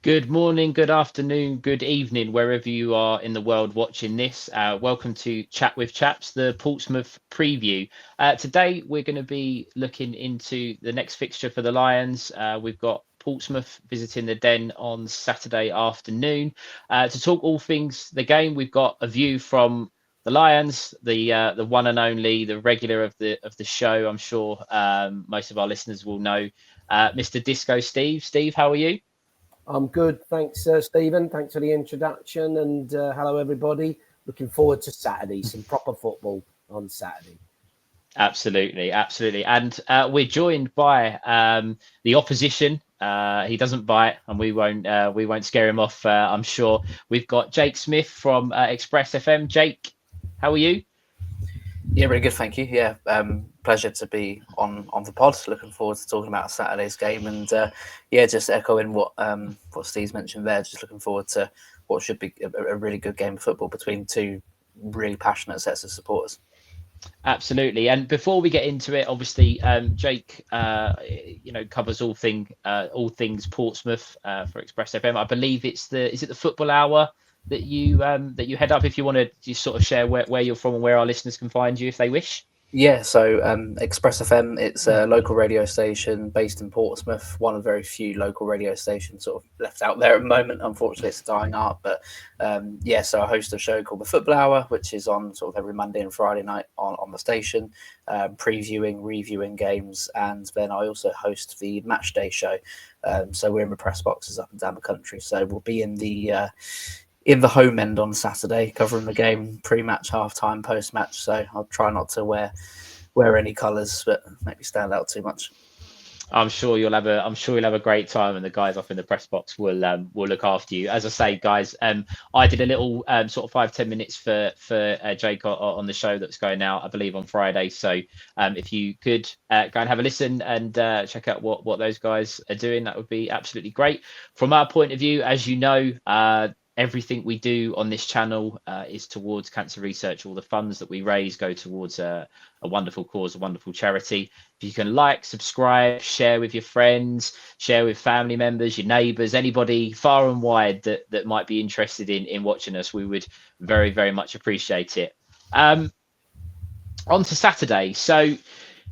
Good morning, good afternoon, good evening, wherever you are in the world watching this. Welcome to Chat with Chaps, the Portsmouth preview. Today, we're going to be looking into the next fixture for the Lions. We've got Portsmouth visiting the Den on Saturday afternoon. To talk all things the game, we've got a view from the Lions, the one and only, the regular of the show. I'm sure most of our listeners will know Mr. Disco Steve. Steve, how are you? I'm good. Thanks, Stephen. Thanks for the introduction. And hello, everybody. Looking forward to Saturday, some proper football on Saturday. Absolutely, absolutely. And we're joined by the opposition. He doesn't bite, and we won't scare him off. I'm sure. We've got Jake Smith from Express FM. Jake, how are you? Yeah, really good, thank you. Yeah, pleasure to be on the pod. Looking forward to talking about Saturday's game, and yeah, just echoing what Steve's mentioned there. Just looking forward to what should be a really good game of football between two really passionate sets of supporters. Absolutely. And before we get into it, obviously, Jake, covers all things Portsmouth for Express FM. I believe is it the Football Hour that you head up? If you want to just sort of share where you're from and where our listeners can find you if they wish. Yeah, so Express FM, it's a local radio station based in Portsmouth, one of very few local radio stations sort of left out there at the moment. Unfortunately, it's dying out. But so I host a show called The Football Hour, which is on sort of every Monday and Friday night on the station, previewing, reviewing games. And then I also host the Match Day show. So we're in the press boxes up and down the country. So we'll be in the home end on Saturday, covering the game pre-match, half-time, post-match. So I'll try not to wear any colours, but maybe stand out too much. I'm sure you'll have a great time, and the guys up in the press box will look after you. As I say, guys, I did a little sort of 5-10 minutes for Jake on the show that's going out, I believe, on Friday. So if you could go and have a listen and check out what those guys are doing, that would be absolutely great. From our point of view, as you know, everything we do on this channel is towards cancer research. All the funds that we raise go towards a wonderful cause, a wonderful charity. If you can like, subscribe, share with your friends, share with family members, your neighbours, anybody far and wide that might be interested in watching us, we would very, very much appreciate it. On to Saturday. So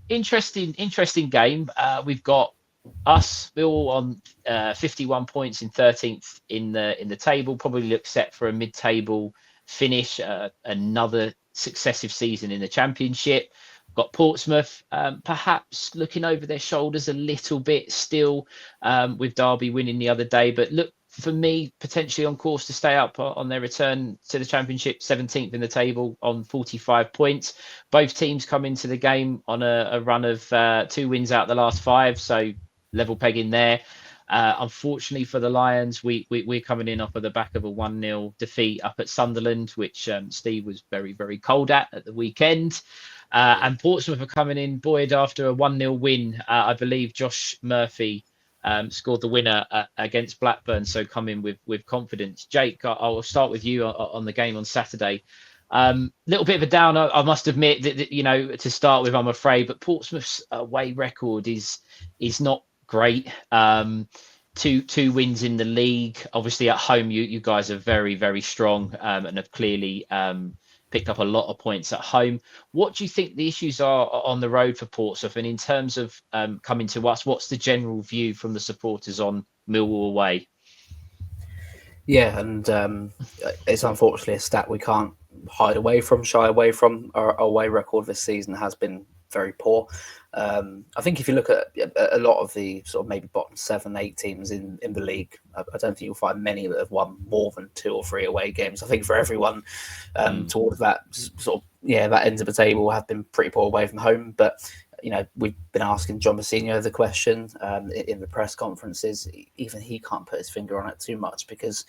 interesting game. We've got us Millwall on 51 points in 13th in the table. Probably look set for a mid-table finish. Another successive season in the Championship. Got Portsmouth perhaps looking over their shoulders a little bit still, with Derby winning the other day, but look for me potentially on course to stay up on their return to the Championship, 17th in the table on 45 points. Both teams come into the game on a run of 2 wins out the last 5, so level pegging there. Unfortunately for the Lions, we're coming in off of the back of a 1-0 defeat up at Sunderland, which Steve was very, very cold at the weekend. And Portsmouth are coming in buoyed after a 1-0 win. I believe Josh Murphy scored the winner against Blackburn, so come in with confidence. Jake, I'll start with you on the game on Saturday. Little bit of a downer, I must admit, that to start with, I'm afraid, but Portsmouth's away record is not great. Two wins in the league. Obviously, at home, you guys are very, very strong and have clearly picked up a lot of points at home. What do you think the issues are on the road for Portsmouth? And in terms of coming to us, what's the general view from the supporters on Millwall away? Yeah, and it's unfortunately a stat we can't shy away from. Our away record this season has been very poor. I think if you look at a lot of the sort of maybe bottom 7-8 teams in the league, I don't think you'll find many that have won more than 2 or 3 away games. I think for everyone towards that sort of that end of the table have been pretty poor away from home. But we've been asking John Mousinho the question in the press conferences. Even he can't put his finger on it too much because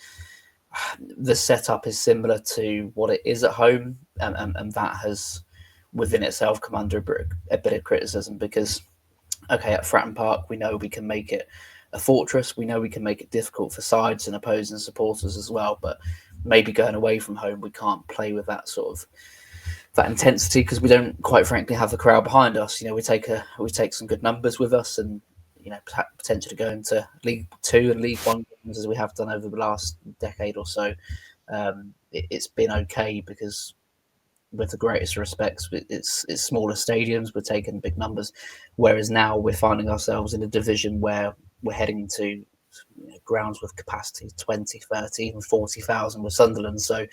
the setup is similar to what it is at home, and that has within itself come under a bit of criticism because, okay, at Fratton Park, we know we can make it a fortress. We know we can make it difficult for sides and opposing supporters as well. But maybe going away from home, we can't play with that sort of that intensity because we don't, quite frankly, have the crowd behind us. We take some good numbers with us, and potentially go into League Two and League One games as we have done over the last decade or so. It's been okay because, with the greatest respects, it's smaller stadiums, we're taking big numbers, whereas now we're finding ourselves in a division where we're heading to grounds with capacity 20, 30, even 40,000 with Sunderland. So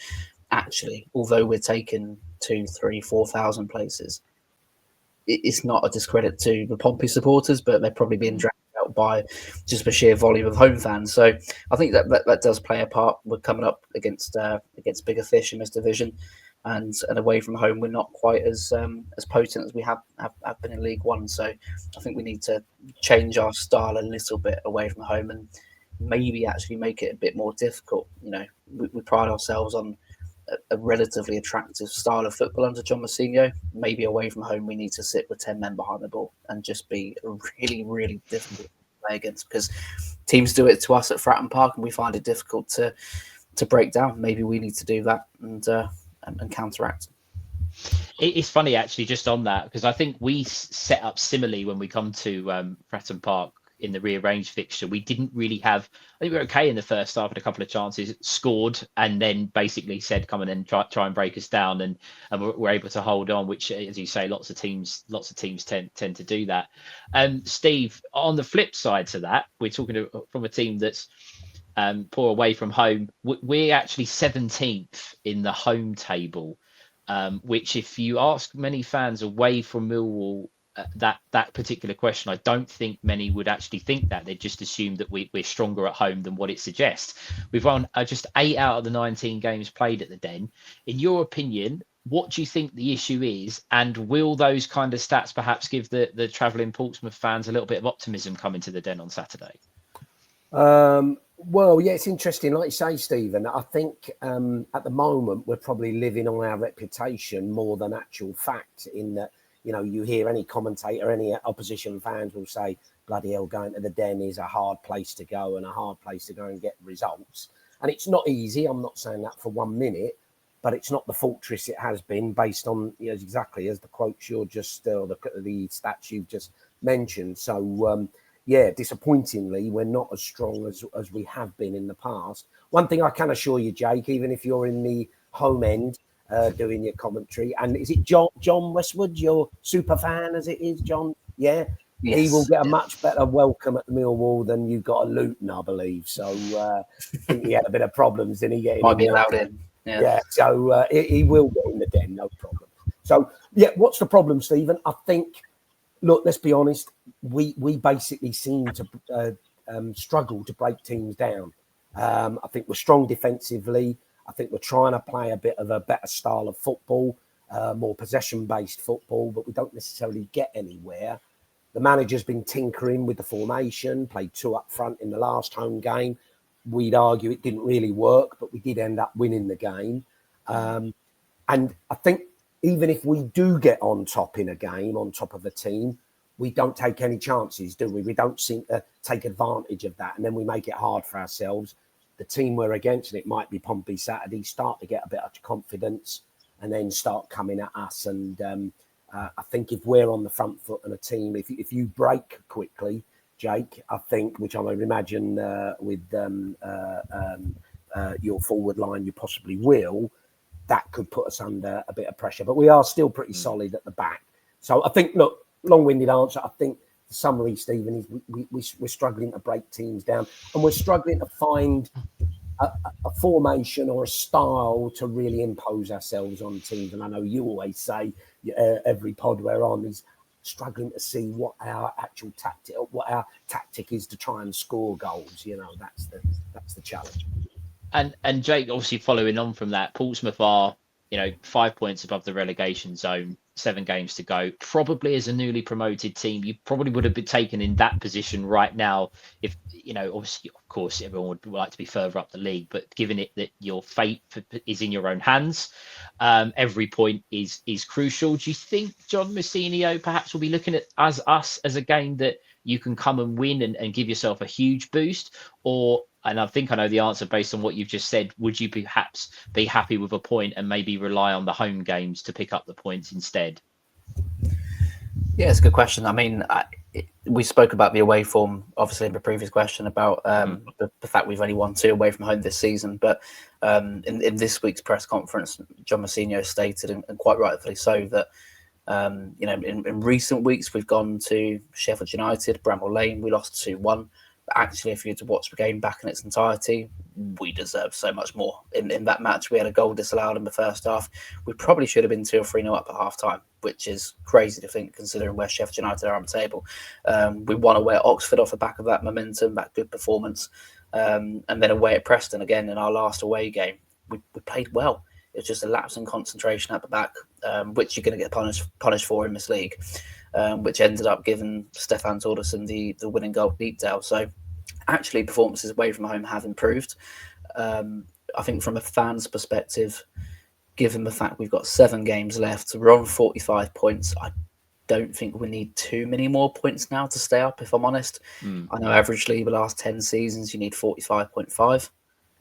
actually, although we're taking 2, 3, 4,000 places, it's not a discredit to the Pompey supporters, but they're probably being dragged out by just the sheer volume of home fans. So I think that does play a part. We're coming up against bigger fish in this division, and away from home, we're not quite as potent as we have been in League One. So I think we need to change our style a little bit away from home and maybe actually make it a bit more difficult. We pride ourselves on a relatively attractive style of football under John Mousinho. Maybe away from home, we need to sit with 10 men behind the ball and just be really, really difficult to play against, because teams do it to us at Fratton Park and we find it difficult to break down. Maybe we need to do that and counteract. It's funny, actually, just on that, because I think we set up similarly when we come to Fratton Park in the rearranged fixture. We didn't really have, I think we were okay in the first half, had a couple of chances, scored, and then basically said, come and then try and break us down, and we're able to hold on, which, as you say, lots of teams tend to do that. Steve, on the flip side to that, we're talking from a team that's poor away from home. We're actually 17th in the home table, which, if you ask many fans away from Millwall that particular question, I don't think many would actually think that. They just assume that we're stronger at home than what it suggests. We've won just 8 out of the 19 games played at the Den. In your opinion, what do you think the issue is, and will those kind of stats perhaps give the travelling Portsmouth fans a little bit of optimism coming to the Den on Saturday? Well, yeah, it's interesting. Like you say, Stephen, I think at the moment we're probably living on our reputation more than actual fact, in that, you hear any commentator, any opposition fans will say, bloody hell, going to the Den is a hard place to go and a hard place to go and get results. And it's not easy. I'm not saying that for 1 minute, but it's not the fortress it has been, based on, exactly as the quotes you're just, or the stats you've just mentioned. So, yeah, disappointingly, we're not as strong as we have been in the past. One thing I can assure you, Jake, even if you're in the home end doing your commentary, and is it John Westwood, your super fan as it is, John? Yeah, yes. He will get a much better welcome at the Millwall than you got at Luton, I believe. So I think he had a bit of problems, didn't he? Getting might be allowed in. Yeah. So he will get in the Den, no problem. So yeah, what's the problem, Stephen? I think, look, let's be honest. We basically seem to struggle to break teams down. I think we're strong defensively. I think we're trying to play a bit of a better style of football, more possession-based football, but we don't necessarily get anywhere. The manager's been tinkering with the formation, played 2 up front in the last home game. We'd argue it didn't really work, but we did end up winning the game. And I think even if we do get on top in a game, on top of a team, we don't take any chances, do we? We don't seem to take advantage of that. And then we make it hard for ourselves. The team we're against, and it might be Pompey Saturday, start to get a bit of confidence and then start coming at us. And I think if we're on the front foot and a team, if you break quickly, Jake, I think, which I would imagine with your forward line, you possibly will, that could put us under a bit of pressure. But we are still pretty solid at the back. So I think, look, long-winded answer, I think the summary, Stephen, is we're struggling to break teams down, and we're struggling to find a formation or a style to really impose ourselves on teams. And I know you always say, every pod we're on is struggling to see what our actual tactic is to try and score goals. That's the challenge. And Jake, obviously following on from that, Portsmouth are, 5 points above the relegation zone, 7 games to go. Probably as a newly promoted team, you probably would have been taken in that position right now. If, obviously, of course, everyone would like to be further up the league, but given it that your fate is in your own hands, every point is crucial. Do you think John Mousinho perhaps will be looking at us as a game that you can come and win and give yourself a huge boost? Or, and I think I know the answer based on what you've just said, would you perhaps be happy with a point and maybe rely on the home games to pick up the points instead? Yeah, it's a good question. I mean, we spoke about the away form, obviously, in the previous question about the fact we've only won 2 away from home this season. But in this week's press conference, John Mousinho stated, and quite rightfully so, that in recent weeks we've gone to Sheffield United, Bramall Lane, we lost 2-1. But actually, if you were to watch the game back in its entirety, we deserve so much more. In that match, we had a goal disallowed in the first half. We probably should have been 2 or 3-0 up at half time, which is crazy to think considering where Sheffield United are on the table. We won away at Oxford off the back of that momentum, that good performance. And then away at Preston again in our last away game. We played well. It was just a lapse in concentration at the back, which you're going to get punished for in this league, which ended up giving Stefan Torderson the winning goal beat Dale. So actually performances away from home have improved. I think from a fan's perspective, given the fact we've got 7 games left, we're on 45 points. I don't think we need too many more points now to stay up, if I'm honest. I know averagely the last 10 seasons you need 45.5.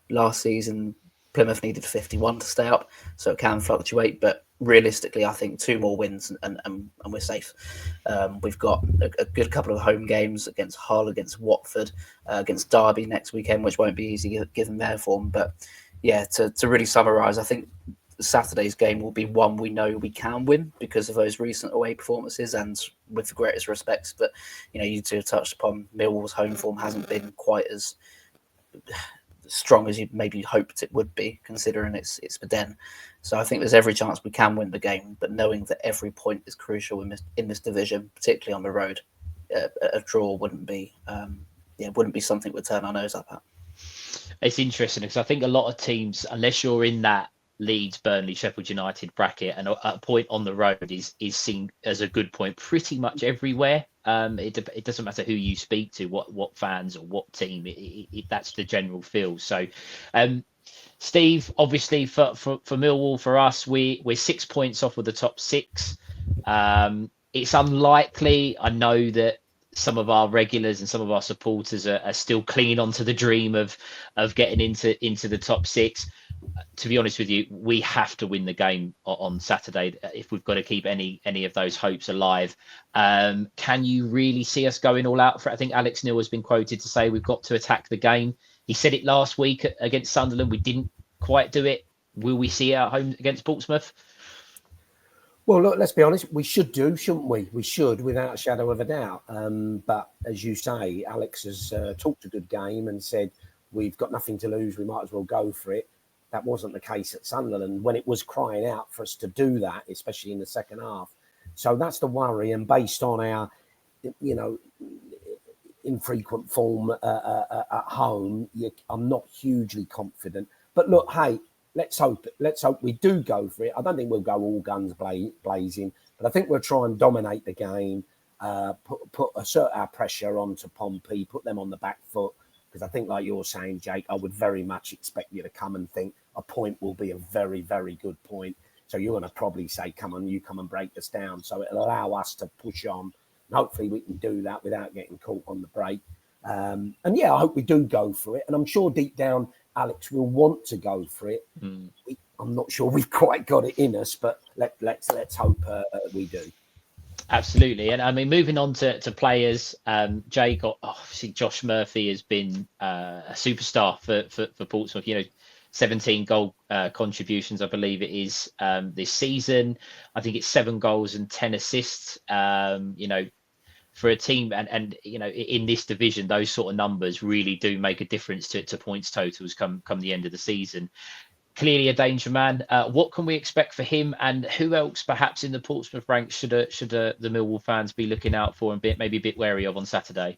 Last season Plymouth needed 51 to stay up, so it can fluctuate, but realistically I think 2 more wins and we're safe. We've got a good couple of home games against Hull, against Watford, against Derby next weekend, which won't be easy given their form. But yeah, to really summarise, I think Saturday's game will be one we know we can win because of those recent away performances, and with the greatest respects. But you two have touched upon Millwall's home form hasn't been quite as strong as you maybe hoped it would be, considering it's the Den. So I think there's every chance we can win the game, but knowing that every point is crucial in this division, particularly on the road, a draw wouldn't be something we'd turn our nose up at. It's interesting because I think a lot of teams, unless you're in that Leeds, Burnley, Sheffield United bracket, and a point on the road is seen as a good point pretty much everywhere. It doesn't matter who you speak to, what fans or what team. That's the general feel. So, Steve, obviously for Millwall, for us, we're 6 points off of the top 6. It's unlikely. I know that some of our regulars and some of our supporters are still clinging on to the dream of getting into the top 6. To be honest with you, we have to win the game on Saturday if we've got to keep any of those hopes alive. Can you really see us going all out for it? I think Alex Neil has been quoted to say we've got to attack the game. He said it last week against Sunderland. We didn't quite do it. Will we see it at home against Portsmouth? Well, look, let's be honest. We should do, shouldn't we? We should, without a shadow of a doubt. But as you say, Alex has talked a good game and said we've got nothing to lose. We might as well go for it. That wasn't the case at Sunderland when it was crying out for us to do that, especially in the second half. So that's the worry. And based on our, infrequent form at home, I'm not hugely confident. But look, hey, let's hope we do go for it. I don't think we'll go all guns blazing, but I think we'll try and dominate the game, assert our pressure onto Pompey, put them on the back foot. Because I think, like you're saying, Jake, I would very much expect you to come and think a point will be a very, very good point. So you're going to probably say, come and break us down. So it'll allow us to push on. And hopefully we can do that without getting caught on the break. And yeah, I hope we do go for it. And I'm sure deep down, Alex will want to go for it. I'm not sure we've quite got it in us, but let's hope we do. Absolutely. And I mean, moving on to players, Jake, obviously Josh Murphy has been a superstar for Portsmouth, 17 goal contributions, I believe it is, this season. I think it's 7 goals and 10 assists, for a team. And in this division, those sort of numbers really do make a difference to points totals come the end of the season. Clearly a danger man. What can we expect for him, and who else perhaps in the Portsmouth ranks should the Millwall fans be looking out for and maybe a bit wary of on Saturday?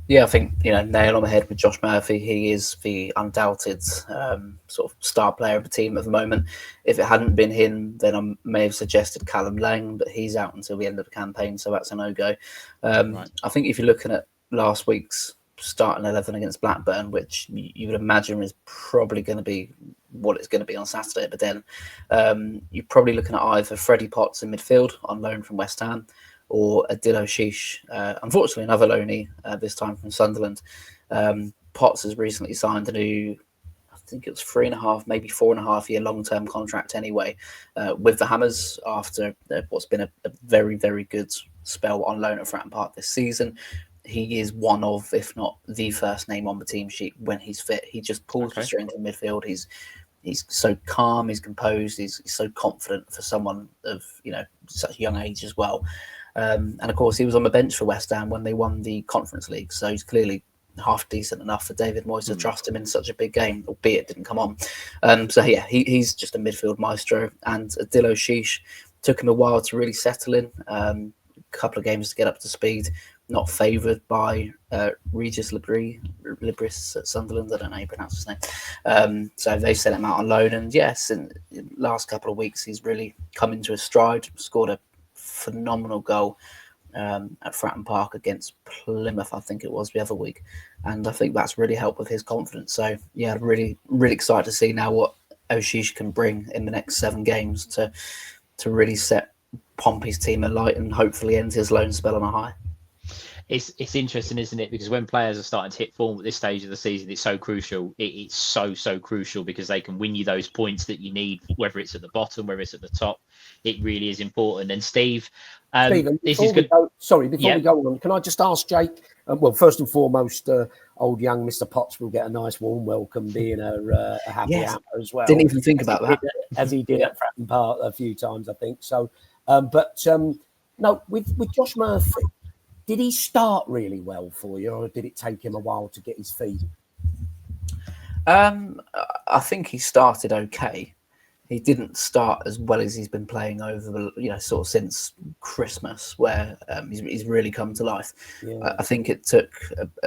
Yeah, I think, nail on the head with Josh Murphy. He is the undoubted sort of star player of the team at the moment. If it hadn't been him, then I may have suggested Callum Lang, but he's out until the end of the campaign, so that's a no-go. Right. I think if you're looking at last week's starting 11 against Blackburn, which you would imagine is probably going to be what it's going to be on Saturday, but then you're probably looking at either Freddie Potts in midfield on loan from West Ham, or Adil Oshish, unfortunately another loanee, this time from Sunderland. Potts has recently signed a new, I think it was 3.5, maybe 4.5 year long-term contract anyway, with the Hammers after what's been a very, very good spell on loan at Fratton Park this season. He is one of, if not the first name on the team sheet when he's fit. He just pulls the strings in midfield. He's so calm, he's composed, he's so confident for someone of such a young age as well. And of course, he was on the bench for West Ham when they won the Conference League, so he's clearly half decent enough for David Moyes to trust him in such a big game, albeit it didn't come on. He's just a midfield maestro. And Adil O'Sheesh took him a while to really settle in, a couple of games to get up to speed. Not favoured by Regis Libris at Sunderland. I don't know how you pronounce his name. So they sent him out on loan. And yes, in the last couple of weeks, he's really come into his stride, scored a phenomenal goal at Fratton Park against Plymouth, I think it was, the other week. And I think that's really helped with his confidence. So, yeah, really, really excited to see now what O'Sheesh can bring in the next 7 games to really set Pompey's team alight and hopefully end his loan spell on a high. It's interesting, isn't it? Because when players are starting to hit form at this stage of the season, it's so crucial. It's so crucial because they can win you those points that you need, whether it's at the bottom, whether it's at the top. It really is important. And Steve, Stephen, this is good. Before we go on, can I just ask Jake? Well, first and foremost, old young Mr. Potts will get a nice warm welcome, being a happy hammer as well. Didn't even think about that, as he did at Fratton Park a few times, I think. So, no, with Josh Murphy. Did he start really well for you, or did it take him a while to get his feet? I think he started okay. He didn't start as well as he's been playing over the, sort of since Christmas, where he's really come to life. Yeah. I think it took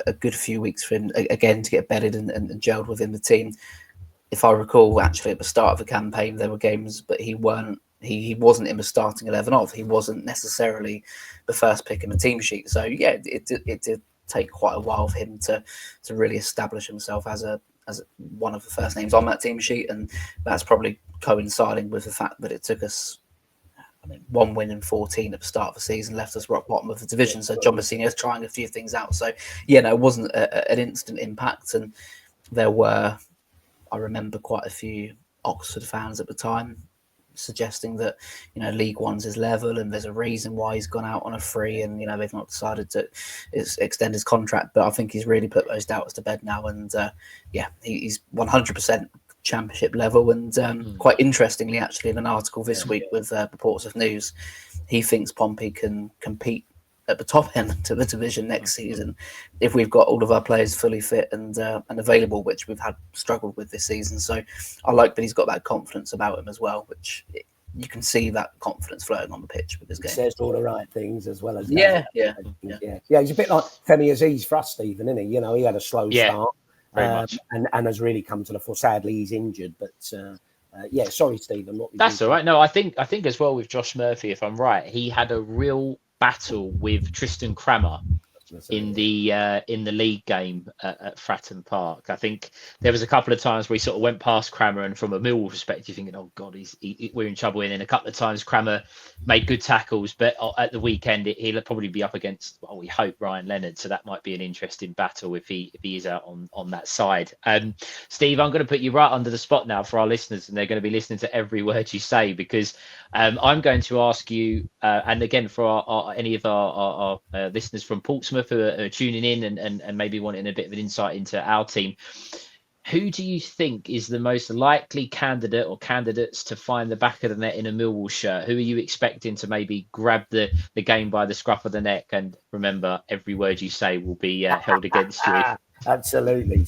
a good few weeks for him again to get bedded and gelled within the team. If I recall, actually at the start of the campaign, there were games, but he wasn't in the starting 11 of. He wasn't necessarily the first pick in the team sheet. So yeah, it did take quite a while for him to really establish himself as one of the first names on that team sheet, and that's probably coinciding with the fact that it took us, 1 win in 14 at the start of the season, left us rock bottom of the division. So John Messina's trying a few things out. So yeah, no, it wasn't an instant impact, and there were, I remember, quite a few Oxford fans at the time suggesting that League One's his level and there's a reason why he's gone out on a free, and they've not decided to extend his contract. But I think he's really put those doubts to bed now, and he's 100% championship level. And quite interestingly, actually, in an article this week with Portsmouth News, he thinks Pompey can compete at the top end to the division next season if we've got all of our players fully fit and available, which we've had struggled with this season. So I like that he's got that confidence about him as well, which you can see that confidence flowing on the pitch with his game. He says all the right things as well as yeah. He's a bit like Femi Aziz for us, Stephen, isn't he? He had a slow start and has really come to the fore. Sadly, he's injured, but sorry, Stephen. That's all right. No, I think as well with Josh Murphy, if I'm right, he had a real battle with Tristan Crammer in the league game at Fratton Park. I think there was a couple of times where he sort of went past Crammer, and from a Millwall perspective, thinking, "Oh God, we're in trouble." And then a couple of times Crammer made good tackles, but at the weekend he'll probably be up against, we hope, Ryan Leonard. So that might be an interesting battle if he is out on that side. Steve, I'm going to put you right under the spot now for our listeners, and they're going to be listening to every word you say, because I'm going to ask you, and again for any of our listeners from Portsmouth who are tuning in and maybe wanting a bit of an insight into our team, who do you think is the most likely candidate or candidates to find the back of the net in a Millwall shirt? Who are you expecting to maybe grab the game by the scruff of the neck? And remember, every word you say will be held against you. Absolutely.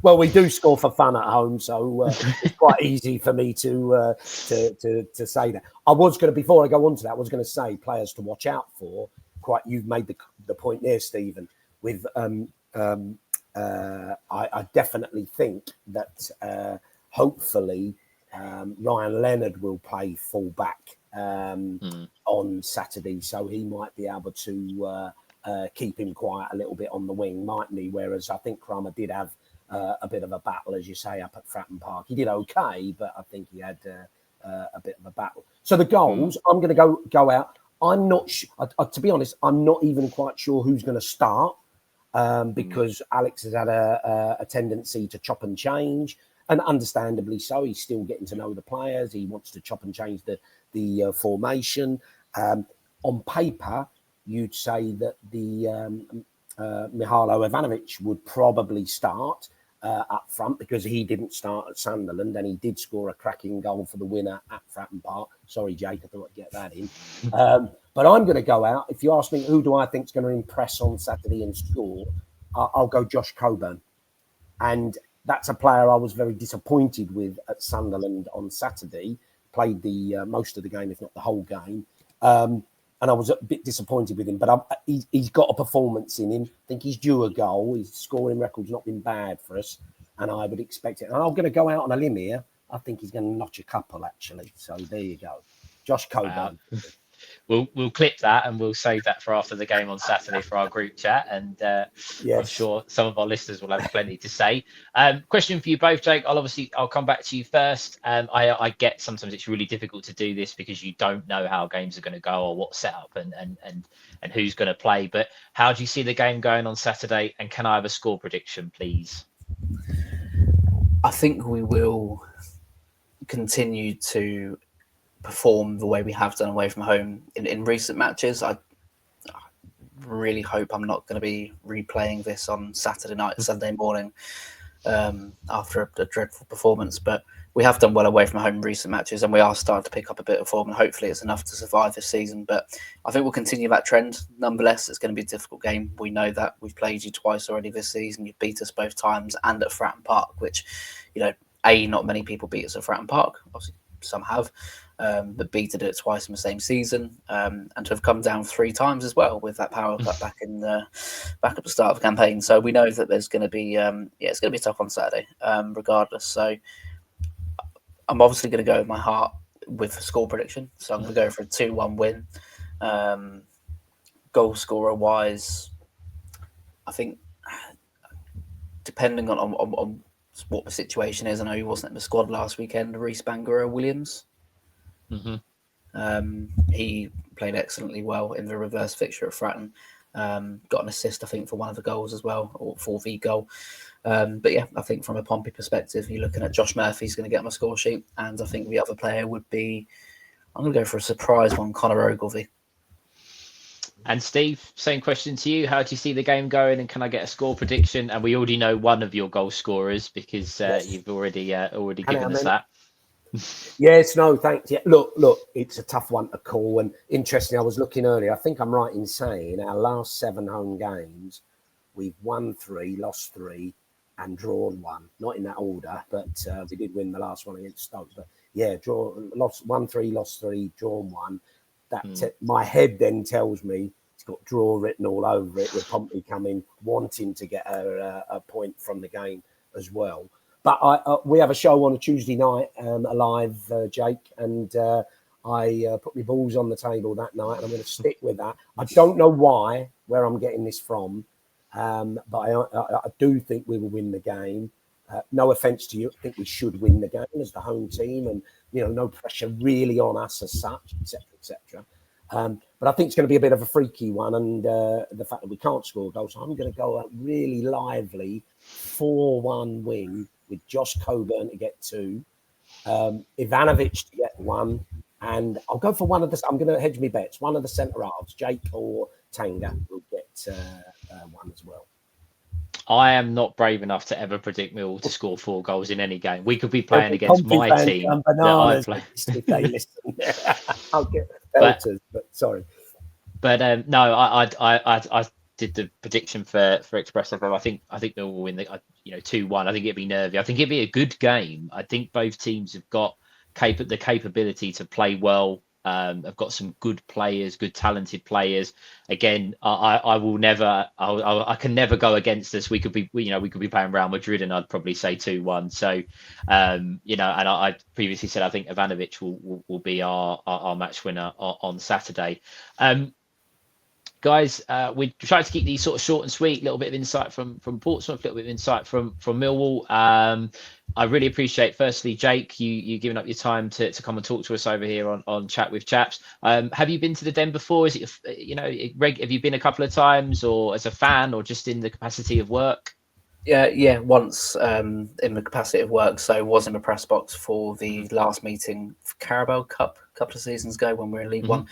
Well, we do score for fun at home, so it's quite easy for me to say that. I was going to, before I go on to that, I was going to say players to watch out for. You've made the point there, Stephen. With I definitely think that hopefully Ryan Leonard will play full back on Saturday, so he might be able to keep him quiet a little bit on the wing, mightn't he? Whereas I think Crammer did have a bit of a battle, as you say, up at Fratton Park. He did okay, but I think he had a bit of a battle. So the goals, I'm going to go out. I'm not to be honest, I'm not even quite sure who's going to start because Alex has had a tendency to chop and change, and understandably so. He's still getting to know the players. He wants to chop and change the formation. On paper, you'd say that the Mihajlo Ivanovic would probably start up front because he didn't start at Sunderland and he did score a cracking goal for the winner at Fratton Park. Sorry, Jake, I thought I'd get that in. But I'm going to go out. If you ask me who do I think is going to impress on Saturday and score, I'll go Josh Coburn. And that's a player I was very disappointed with at Sunderland on Saturday. Played the most of the game, if not the whole game. And I was a bit disappointed with him. But he's got a performance in him. I think he's due a goal. His scoring record's not been bad for us. And I would expect it. And I'm going to go out on a limb here. I think he's going to notch a couple, actually. So there you go. Josh Coburn. Wow. We'll clip that and we'll save that for after the game on Saturday for our group chat, and yes. I'm sure some of our listeners will have plenty to say. Question for you both, Jake. I'll come back to you first. I get sometimes it's really difficult to do this because you don't know how games are going to go or what setup and who's going to play. But how do you see the game going on Saturday? And can I have a score prediction, please? I think we will continue to perform the way we have done away from home in recent matches. I really hope I'm not going to be replaying this on Saturday night, Sunday morning after a dreadful performance. But we have done well away from home in recent matches and we are starting to pick up a bit of form and hopefully it's enough to survive this season. But I think we'll continue that trend. Nonetheless, it's going to be a difficult game. We know that. We've played you twice already this season. You've beat us both times and at Fratton Park, which, not many people beat us at Fratton Park. Obviously, some have. But B to do it twice in the same season, and to have come down 3 times as well with that power cut back at the start of the campaign. So we know that there's going to be it's going to be tough on Saturday, regardless. So I'm obviously going to go with my heart with a score prediction. So I'm going to go for a 2-1 win. Goal scorer wise, I think depending on what the situation is, I know he wasn't in the squad last weekend. Reece Bangura Williams. Mm-hmm. He played excellently well in the reverse fixture at Fratton. Got an assist, I think, for one of the goals as well, or 4v goal. But yeah, I think from a Pompey perspective, you're looking at Josh Murphy's going to get on the score sheet, and I think the other player would be, I'm going to go for a surprise one, Connor Ogilvie. And Steve, same question to you. How do you see the game going, and can I get a score prediction? And we already know one of your goal scorers because you've already given us that. Yes, no, thanks. Yeah, look, it's a tough one to call. And interesting, I was looking earlier. I think I'm right in saying our last 7 home games, we've won 3, lost 3, and drawn 1. Not in that order, but we did win the last one against Stoke. But yeah, lost 1-3, lost 3, drawn 1. My head then tells me it's got draw written all over it, with Pompey coming wanting to get a point from the game as well. But we have a show on a Tuesday night, live, Jake, and I put my balls on the table that night, and I'm going to stick with that. I don't know where I'm getting this from, but I do think we will win the game. No offence to you, I think we should win the game as the home team, and no pressure really on us as such, etc., etc. But I think it's going to be a bit of a freaky one, and the fact that we can't score goals, so I'm going to go out really lively 4-1 win with Josh Coburn to get 2, Ivanovic to get 1, and I'll go for one of the. I'm going to hedge my bets. One of the centre halves, Jake or Tanga, will get 1 as well. I am not brave enough to ever predict Millwall to score 4 goals in any game. We could be playing against my team that I play. If they listen, I'll get belters, but sorry. But no, I did the prediction for Express FM. I think Millwall will win the 2-1. I think it'd be nervy. I think it'd be a good game. I think both teams have got the capability to play well. I've got some good players, good talented players. Again, I will never. I can never go against this. We could be playing Real Madrid, and I'd probably say 2-1. So, and I previously said I think Ivanovic will be our match winner on Saturday. Guys, we try to keep these sort of short and sweet. A little bit of insight from Portsmouth, a little bit of insight from Millwall. I really appreciate, firstly, Jake, you giving up your time to come and talk to us over here on Chat with Chaps. Have you been to the Den before? Is it have you been a couple of times, or as a fan, or just in the capacity of work? Yeah, once in the capacity of work. So was in the press box for the last meeting for Carabao Cup a couple of seasons ago when we were in League One.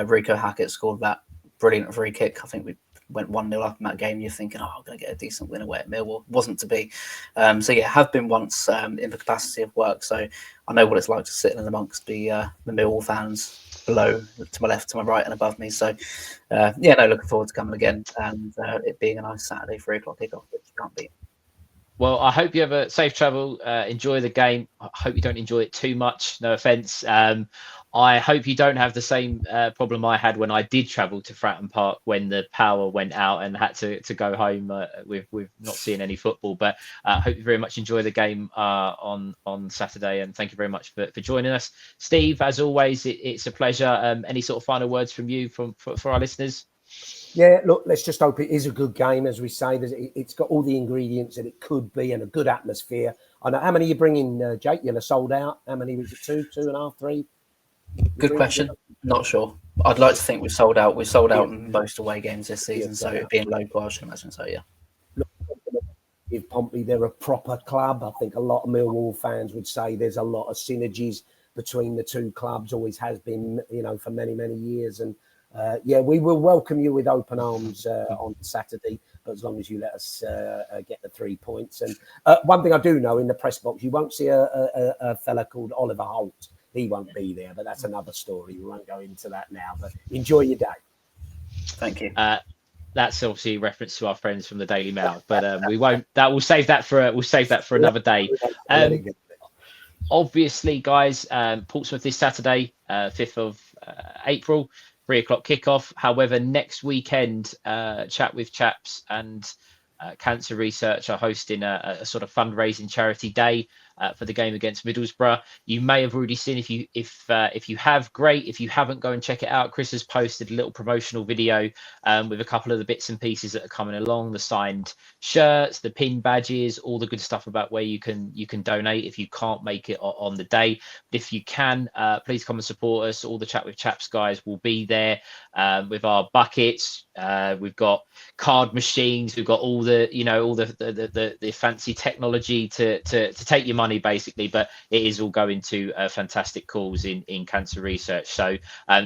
Rico Hackett scored that brilliant free kick. I think we went 1-0 up in that game. You're thinking, I'm going to get a decent win away at Millwall. Wasn't to be. So yeah, have been once in the capacity of work. So I know what it's like to sit in amongst the Millwall fans below, to my left, to my right, and above me. So looking forward to coming again, and it being a nice Saturday 3 o'clock kickoff, which you can't beat. Well, I hope you have a safe travel. Enjoy the game. I hope you don't enjoy it too much. No offence. I hope you don't have the same problem I had when I did travel to Fratton Park when the power went out and had to go home with not seeing any football. But I hope you very much enjoy the game on Saturday. And thank you very much for joining us. Steve, as always, it's a pleasure. Any sort of final words from you for our listeners? Yeah, look, let's just hope it is a good game. As we say, it's got all the ingredients that it could be, and a good atmosphere. I know how many you bring in, Jake? You're sold out. How many was it? 2.5, 3? Good question. Not sure. I'd like to think we've sold out. We've sold out in most away games this season, so it being local, I should imagine so. Yeah. Look, if Pompey, they're a proper club. I think a lot of Millwall fans would say there's a lot of synergies between the two clubs. Always has been, for many, many years. And we will welcome you with open arms on Saturday, but as long as you let us get the 3 points. And one thing I do know, in the press box, you won't see a fella called Oliver Holt. He won't be there, but that's another story. We won't go into that now, but enjoy your day. Thank you. That's obviously a reference to our friends from the Daily Mail, but we won't. We'll save that for another day. Obviously, guys, Portsmouth this Saturday, 5th of April, 3 o'clock kickoff. However, next weekend, Chat with Chaps and Cancer Research are hosting a sort of fundraising charity day for the game against Middlesbrough. You may have already seen, if you have, great. If you haven't, go and check it out. Chris has posted a little promotional video with a couple of the bits and pieces that are coming along, the signed shirts, the pin badges, all the good stuff about where you can donate if you can't make it on the day. But if you can, please come and support us. All the Chat with Chaps guys will be there with our buckets. We've got card machines. We've got all the the fancy technology to take your money, basically, but it is all going to fantastic cause in Cancer Research. So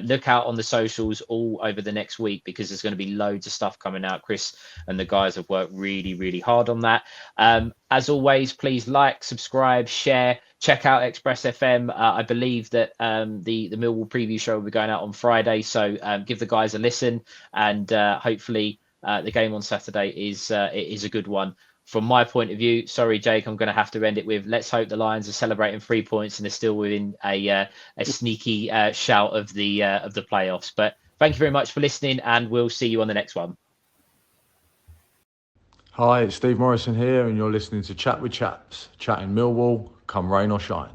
look out on the socials all over the next week, because there's going to be loads of stuff coming out. Chris and the guys have worked really, really hard on that. As always, please like, subscribe, share, check out Express FM. I believe that the Millwall preview show will be going out on Friday, so give the guys a listen, and hopefully the game on Saturday is a good one. From my point of view, sorry, Jake, I'm going to have to end it with, let's hope the Lions are celebrating 3 points and they're still within a sneaky shout of the playoffs. But thank you very much for listening, and we'll see you on the next one. Hi, it's Steve Morrison here, and you're listening to Chat with Chaps, chatting Millwall, come rain or shine.